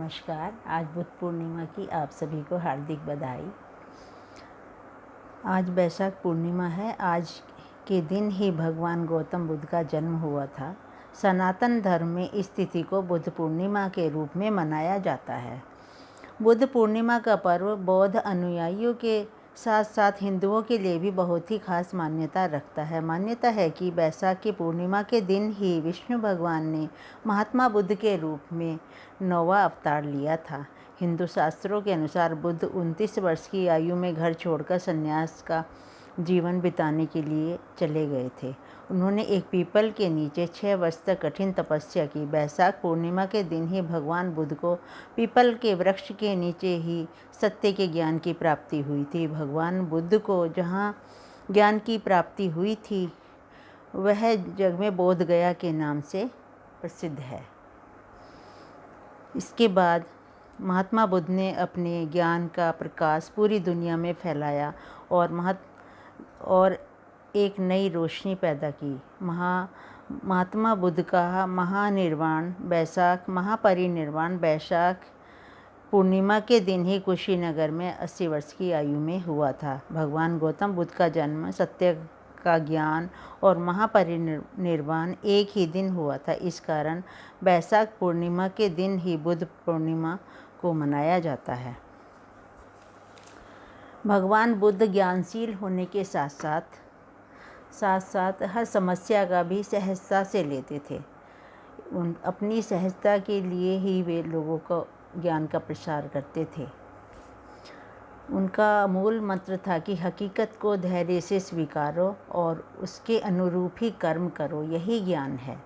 नमस्कार। आज बुद्ध पूर्णिमा की आप सभी को हार्दिक बधाई। आज वैशाख पूर्णिमा है। आज के दिन ही भगवान गौतम बुद्ध का जन्म हुआ था। सनातन धर्म में इस तिथि को बुद्ध पूर्णिमा के रूप में मनाया जाता है। बुद्ध पूर्णिमा का पर्व बौद्ध अनुयायियों के साथ साथ हिंदुओं के लिए भी बहुत ही खास मान्यता रखता है। मान्यता है कि वैशाख की पूर्णिमा के दिन ही विष्णु भगवान ने महात्मा बुद्ध के रूप में 9वां अवतार लिया था। हिंदू शास्त्रों के अनुसार बुद्ध 29 वर्ष की आयु में घर छोड़कर संन्यास का जीवन बिताने के लिए चले गए थे। उन्होंने एक पीपल के नीचे 6 वर्ष तक कठिन तपस्या की। वैशाख पूर्णिमा के दिन ही भगवान बुद्ध को पीपल के वृक्ष के नीचे ही सत्य के ज्ञान की प्राप्ति हुई थी। भगवान बुद्ध को जहाँ ज्ञान की प्राप्ति हुई थी वह जग में बोध गया के नाम से प्रसिद्ध है। इसके बाद महात्मा बुद्ध ने अपने ज्ञान का प्रकाश पूरी दुनिया में फैलाया और एक नई रोशनी पैदा की। महात्मा बुद्ध का महानिर्वाण महापरिनिर्वाण वैशाख पूर्णिमा के दिन ही कुशीनगर में 80 वर्ष की आयु में हुआ था। भगवान गौतम बुद्ध का जन्म, सत्य का ज्ञान और महापरिनिर्वाण एक ही दिन हुआ था। इस कारण वैशाख पूर्णिमा के दिन ही बुद्ध पूर्णिमा को मनाया जाता है। भगवान बुद्ध ज्ञानशील होने के साथ साथ हर समस्या का भी सहजता से लेते थे। अपनी सहजता के लिए ही वे लोगों को ज्ञान का प्रसार करते थे। उनका मूल मंत्र था कि हकीकत को धैर्य से स्वीकारो और उसके अनुरूप ही कर्म करो, यही ज्ञान है।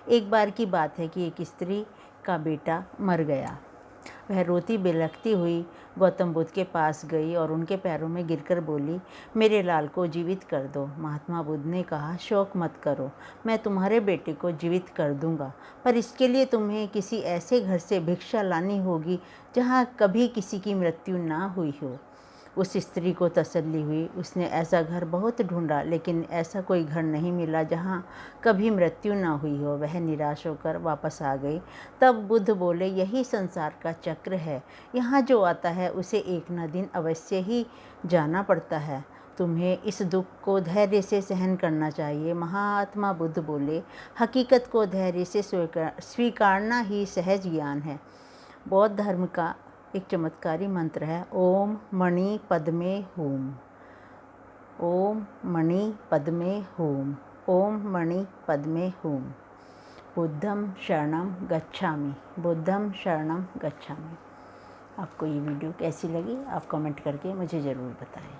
एक बार की बात है कि एक स्त्री का बेटा मर गया। वह रोती बिलखती हुई गौतम बुद्ध के पास गई और उनके पैरों में गिरकर बोली, मेरे लाल को जीवित कर दो। महात्मा बुद्ध ने कहा, शोक मत करो, मैं तुम्हारे बेटे को जीवित कर दूंगा, पर इसके लिए तुम्हें किसी ऐसे घर से भिक्षा लानी होगी जहाँ कभी किसी की मृत्यु ना हुई हो। उस स्त्री को तसल्ली हुई। उसने ऐसा घर बहुत ढूंढा, लेकिन ऐसा कोई घर नहीं मिला जहाँ कभी मृत्यु ना हुई हो। वह निराश होकर वापस आ गई। तब बुद्ध बोले, यही संसार का चक्र है। यहाँ जो आता है उसे एक न दिन अवश्य ही जाना पड़ता है। तुम्हें इस दुख को धैर्य से सहन करना चाहिए। महात्मा बुद्ध बोले, हकीकत को धैर्य से स्वीकारना ही सहज ज्ञान है। बौद्ध धर्म का एक चमत्कारी मंत्र है, ओम मणि पद्मे हूम। ओम मणि पद्मे हूम। ओम मणि पद्मे हूम। बुद्धं शरणं गच्छामि। बुद्धं शरणं गच्छामि। आपको ये वीडियो कैसी लगी आप कमेंट करके मुझे ज़रूर बताएं।